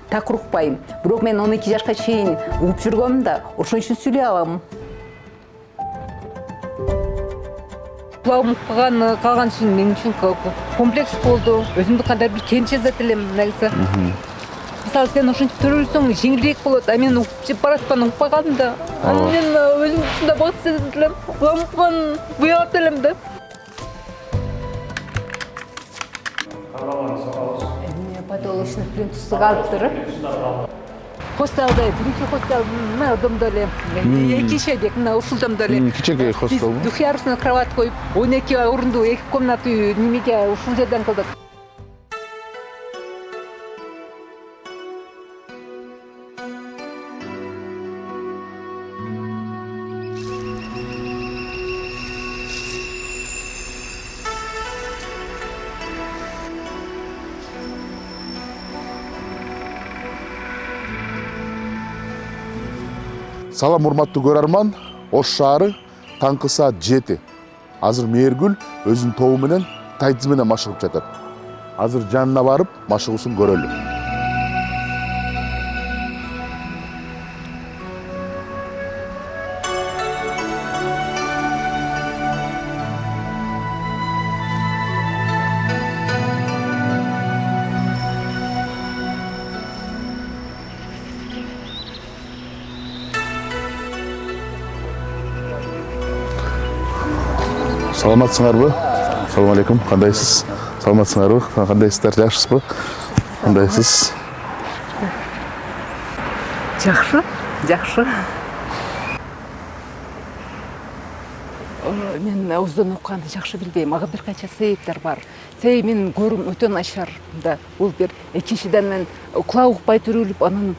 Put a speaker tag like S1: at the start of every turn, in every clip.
S1: так укпайм. Бирок мен 12 жашка чейин угуп жүргөм да, ошон үчүн сүйлөй алам. Кулагым укпаган калган үчүн мен үчүн комплекс болду. Өзүмдү кандай бир кемчилдет элем негизи. Мисалы сен ошентип төрөлсөң жеңилирээк болот, а мен угуп барып аткан укпаганмын да. Мен өзүм ушундай бакыт сезип элем. Кулагым уккан буягат элем да. Потолочный плинтустук алыптыр. Хостелде, биринчи хостел мына одомдо эле. Экинчи деп мына ушулдомдо эле.
S2: Кичинекей хостел.
S1: Двухъярусный кровать коюп, 12 орунду 2 комната үй немеге ушул жерден кылдык.
S2: Салам урматтуу көрөрман, Ош шаары таңкы саат 7. Азыр Мээргүл өзүнүн тобу менен Тайдз менен машыгып жатат. Азыр жанына барып машыгуусун көрөлү. Саламатсыңарбы? Салам алейкум. Кандайсыз? Саламатсыңарбы? Кандайсыздар? Жакшысызбы? Кандайсыз?
S1: Жакшы, жакшы. Мен өздөн укканды жакшы билбейм. Ага бир канча себептер бар. Себеби менин көрүүм өтө начар да. Бул бир. Экинчиден мен кулак укпай төрөлүп, анан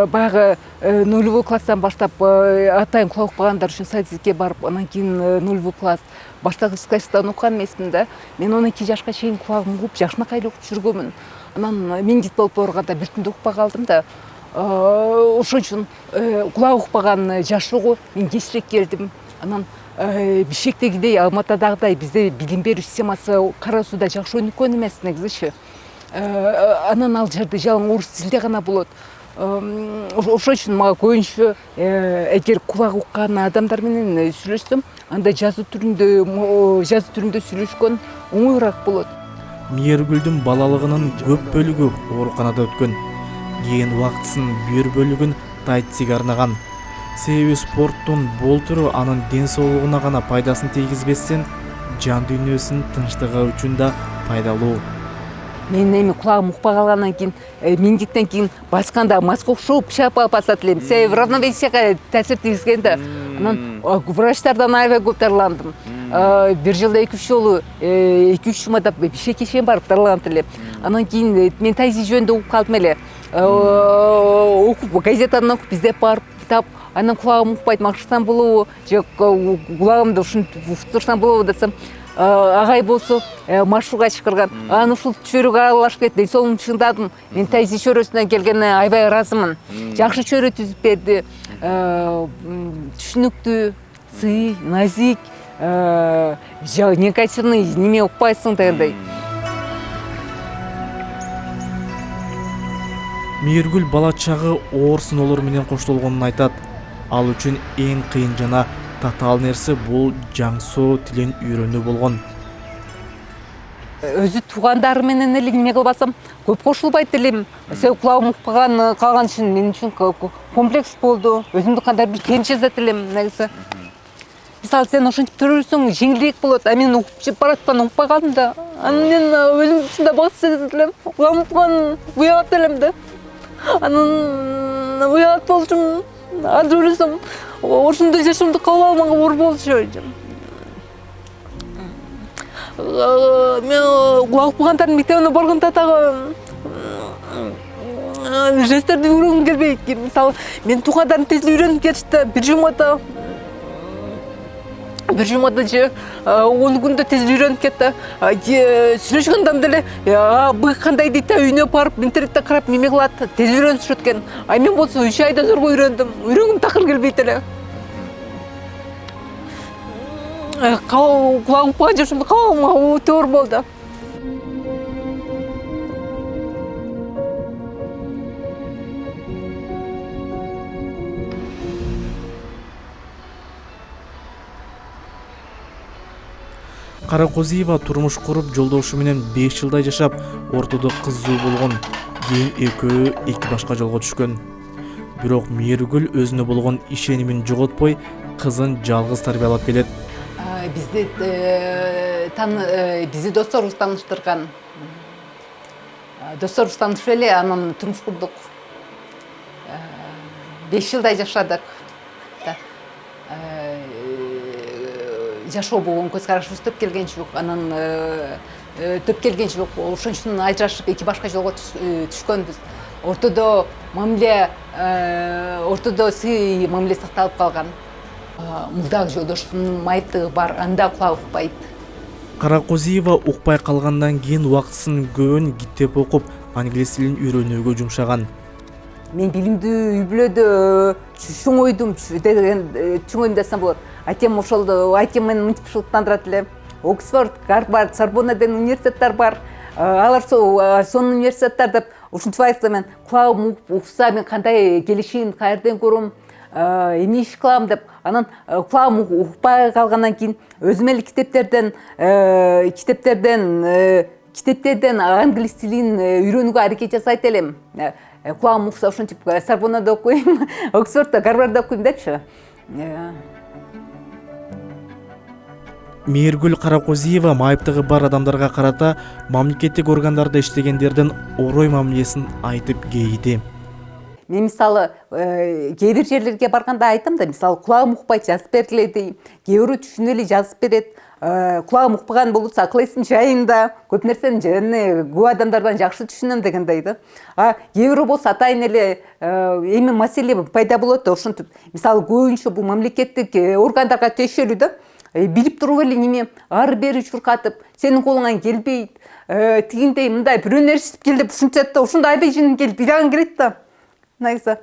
S1: баягы нулевой класстан баштап атайын кулак укпагандар үчүн садикке барып, анан кийин нулевой класс баштагыч класстан уккан эмесмин да. Мен 12 жашка чейин кулагым угуп, жакшынакай эле укуп жүргөмүн. Анан менингит болуп барганда бир күндө укпай калдым да. Ошон үчүн кулак укпаган жашоого мен кечирээк келдим. Анан Бишкектегидей, Алматадагыдай бизде билим берүү системасы Кара Сууда жакшы өнүккөн эмес негизичи. Анан ал жерде жалаң орус тилде гана болот. Ошон үчүн мага көбүнчө эгер кулак уккан адамдар менен сүйлөшсөм, анда жазуу түрүндө сүйлөшкөн оңоюраак болот.
S3: Мээргүлдүн балалыгынын көп бөлүгү ооруканада өткөн. Кийин убактысынын бир бөлүгүн Тайдзге арнаган. Себеби спорттун бул түрү анын ден соолугуна гана пайдасын тийгизбестен, жан дүйнөсүнүн тынчтыгы үчүн да пайдалуу.
S1: Мен эми кулагым укпай калгандан кийин, менингиттен кийин басканда маска окшоп шапа басат элем. Себеби равновесияга таасир тийгизген да. Анан врачтардан аябай көп дарыландым. Бир жылда 2-3 жолу 2-3 жумада Бишкекке чейин барып дарыланып элем. Анан кийин мен Тайзи жөнүндө угуп калдым эле. Окуп газетадан окуп издеп барып китап. Анан кулагым укпайт, макшырсам болобу, же кулагымды ушинтип уктурсам болобу десем, агай болсо маршрутка чакырган. Анан ушул чөйрөгө аралашып кетти. Ден соолугумду чыңдадым. Мен Тайзи чөйрөсүнөн келгенине аябай ыраазымын. Жакшы чөйрө түзүп берди. Түшүнүктүү, сый, назик, негативный неме укпайсың дегендей.
S3: Мээргүл бала чагы оор сыноолор менен коштолгонун айтат. Ал үчүн эң кыйын жана татаал нерсе бул жаңсоо тилин үйрөнүү болгон.
S1: Өзү туугандары менен эле неме кылбасам, көп кошулбайт элем. Себеби кулагым укпаган калган үчүн мен үчүн комплекс болду. Өзүмдү кандай бир кемчилдет элем негизи. Мисалы сен ошентип төрөлсөң жеңилирээк болот, а мен угуп барып аткан укпай калдым да. Анан мен өзүм ушундай бакыт сезип элем. Кулагым уккан буягат элем да. Анан буягат болчумун. Азыр ойлосом, ошондой жашоомду кабыл алмага оор болчу. Мен кулак укпагандардын мектебине барганда дагы жестерди үйрөнгүм келбейт. Мисалы, мен туугандарым тез үйрөнүп кетишти. Бир жумада же 10 күндө тез үйрөнүп кетти. Сүйлөшкөн адамдар эле быйык кандай дейт да, үйүнө барып интернеттен карап неме кылат, тез үйрөнүшөт экен. А мен болсо 3 айда зорго үйрөндүм. Үйрөнгүм такыр келбейт эле. Кулагым укпаган жашоомду кабыл алмага өтө оор болду.
S3: Каракозиева турмуш куруп жолдошу менен 5 жылдай жашап, ортодо кызуу болгон. Кийин экөө эки башка жолго түшкөн. Бирок Мээргүл өзүнө болгон ишенимин жоготпой, кызын жалгыз тарбиялап келет.
S1: Бизи досторубуз тааныштырган. Досторубуз таанышып эле анан турмуш курдук. 5 жылдай жашадык. Жашоо болгон көз карашыбыз төп келген жок. Анан төп келген жок. Ошон үчүн ажырашып эки башка жолго түшкөнбүз. Ортодо сый мамиле сакталып калган. Мурдагы жолдошумдун майыптыгы бар, анда кулагы укпайт.
S3: Каракозиева укпай калгандан кийин убактысын көбүн китеп окуп, англис тилин үйрөнүүгө жумшаган.
S1: Мен билимдүү үй бүлөдө чоңойдум деген чоңойдум десем болот. Атем мени мынтип шылыктандырат эле. Оксфорд, Гарвард, Сорбонна деген университеттер бар. Алар сонун университеттер деп ушинтип айтса мен кулагым укса мен кандай келишин каерден көрөм, эмне иш кылам деп анан кулагым укпай калгандан кийин өзүм эле китептерден англис тилин үйрөнүүгө аракет жасайт элем. Кулагым укса ушинтип Сорбоннада окуйм, Оксфордто, Гарвардда окуйм депчи.
S3: Мээргүл Каракозиева майыптыгы бар адамдарга карата мамлекеттик органдарда иштегендердин орой мамилесин айтып кейди.
S1: Мен мисалы кээ бир жерлерге барганда айтам да, мисалы кулагым укпайт, жазып бергиле дейм. Кээ бирөө түшүнүп эле жазып берет. Кулагым укпаган болурса акыл эсим жайым да, көп нерсени көп адамдардан жакшы түшүнөм дегендей да. Кээ бирөө болсо атайын эле эми маселе пайда болот да, ошентип мисалы көбүнчө бул мамлекеттик органдарга тиешелүү да. Билип туруп эле неме ары бери чуркатып, сенин колуңан келбейт, тигиндей мындай бирөө нерсе кел деп ушинтет да, ошондо айбей жинин келип билаган келет да. Негизи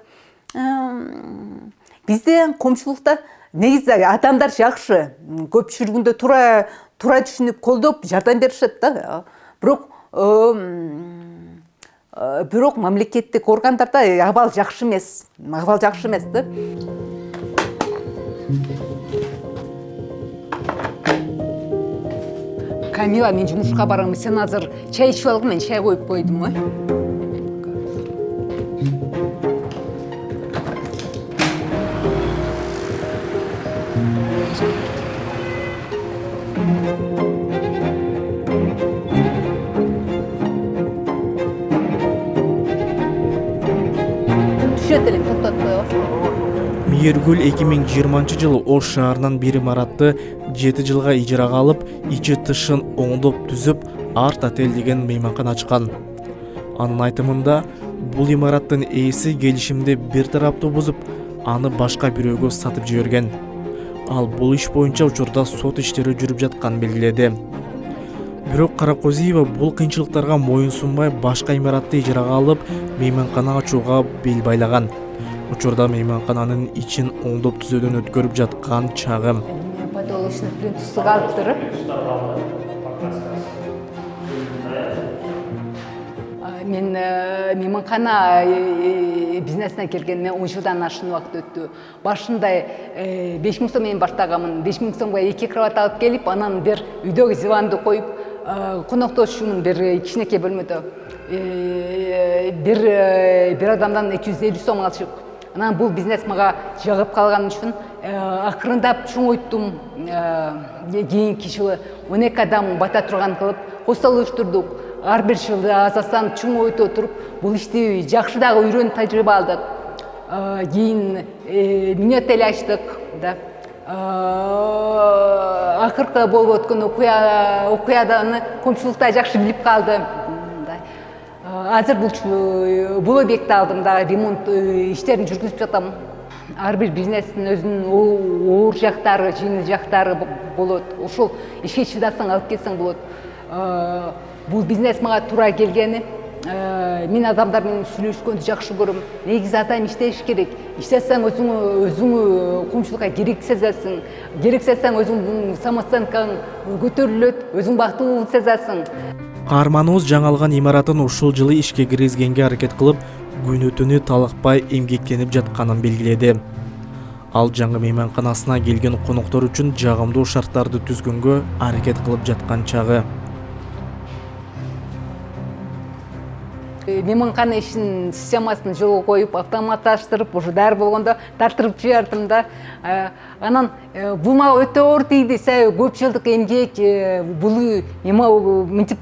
S1: бизде коомчулукта негизи адамдар жакшы, көпчүлүгүндө туура түшүнүп, колдоп, жардам беришет да. Бирок мамлекеттик органдарда абал жакшы эмес да. Камила, мен жумушка барам, сен азыр чай ичип алгын, мен чай коюп койдум. Түшөт элем, токтотуп коебуз.
S3: Мээргүл 2020 жылы Ош шаарынан бир имаратты 7 жылга ижарага алып, ичи тышын оңдоп түзүп, Арт отель деген мейманкана ачкан. Анын айтымында, бул имараттын ээси келишимди бир тараптуу бузуп, аны башка бирөөгө сатып жиберген. Ал бул иш боюнча учурда сот иштери жүрүп жатканын белгиледи. Бирок Каракозиева бул кыйынчылыктарга моюн сунбай башка имаратты ижарага алып, мейманкана ачууга бел байлаган. Учурда мейманкананын ичин оңдоп түзөөдөн өткөрүп жаткан чагым.
S1: Потолочный плинтусы калыптыр. Мен мейманкана бизнесине келгениме 10 жылдан ашын убакыт өттү. Башында 5000 сом менен баштаганмын. 5000 сомго 2 кровать алып келип, анан бир үйдөгү диванды коюп, коноктошумун бир кичинекей бөлмөдө. Бир адамдан 250 сом алышып. Анан бул бизнес мага жагып калган үчүн акырындап чоңойттум. Кийинки жылы 12 адам бата турган кылып костолуштурдук. Ар бир жылы азасан чоңойто туруп, бул ишти жакшы дагы үйрөнүп тажрыйба алдык. Кийин мини-отель ачтык, да. Акыркы болуп өткөн окуяны коомчулукта жакшы билип калды. Азыр бул объектти алдым да, ремонт иштерин жүргүзүп жатам. Ар бир бизнестин өзүнүн оор жактары, жеңил жактары болот. Ошол ишке чыдасаң алып келсең болот. Бул бизнес мага туура келгени, мен адамдар менен сүйлөшкөндү жакшы көрөм. Негизи атайм иштеш керек. Иштесең өзүңү коомчулукка керек сезесиң. Керек сезсең өзүңдүн самооценкаң көтөрүлөт, өзүң бактылуу сезесиң.
S3: Каарманыбыз жаңалган имаратын ушул жылы ишке киргизгенге аракет кылып, күнү түнү талакпай эмгектенип жатканын белгиледи. Ал жаңы мейманканасына келген коноктор үчүн жагымдуу шарттарды түзгөнгө аракет кылып жаткан чагы.
S1: Мейманкана ишин системасын жолго коюп, автоматташтырып, уже даяр болгондо тартырып жибердим да. Анан бул мага өтө оор тийди. Көп жылдык эмгек, бул мынтип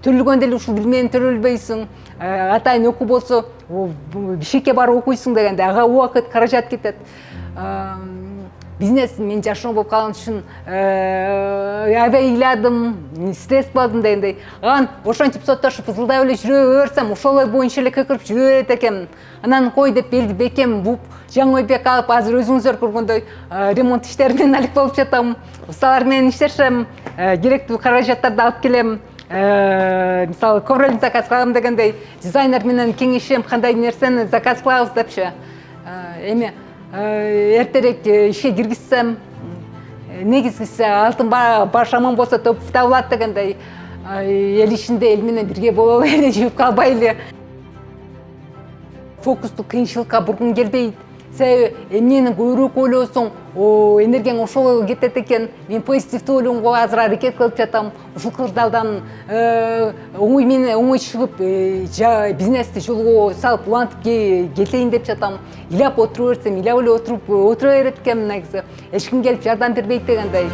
S1: төлөгөндө эле ушул бир менен төлөлбөйсүң. Атайын окуу болсо, Бишкекке барып окуйсуң дегенде, ага убакыт, каражат кетет. Бизнес мен жашоо болуп калган үчүн аябай ыйладым, стресс болдум дегендей. Анан ошентип соттошуп ызылдап эле жүрө берсем, ошол боюнча эле кекирип жүрө берет экенмин. Анан кой деп белди бекем буп, жаңы ой бек алып, азыр өзүңүздөр көргөндөй ремонт иштери менен алек болуп жатам. Усталар менен иштешем, керектүү каражаттарды алып келем. Мисалы, ковролин заказ кылам дегендей, дизайнер менен кеңешем, кандай нерсени заказ кылабыз депчи. Эми эртерээк ишке киргизсем, негизгиси алтын баш аман болсо топуп табылат дегендей, эл ишинде эл менен бирге бололу эле, жүрүп калбайлы. Фокусту кыйынчылыкка бургун келбейт. Себеби эмнени көбүрөөк ойлосоң, энергияң ошого кетет экен. Мен позитивдүү ойлонго азыр аракет кылып жатам. Ушул кырдаалдан оңой менен оңой чыгып, бизнести жолго салып, улантып кетейин деп жатам. Ыйлап отура берсем, ыйлап эле отура берет экенмин негизи. Эч ким келип жардам бербейт дегендей.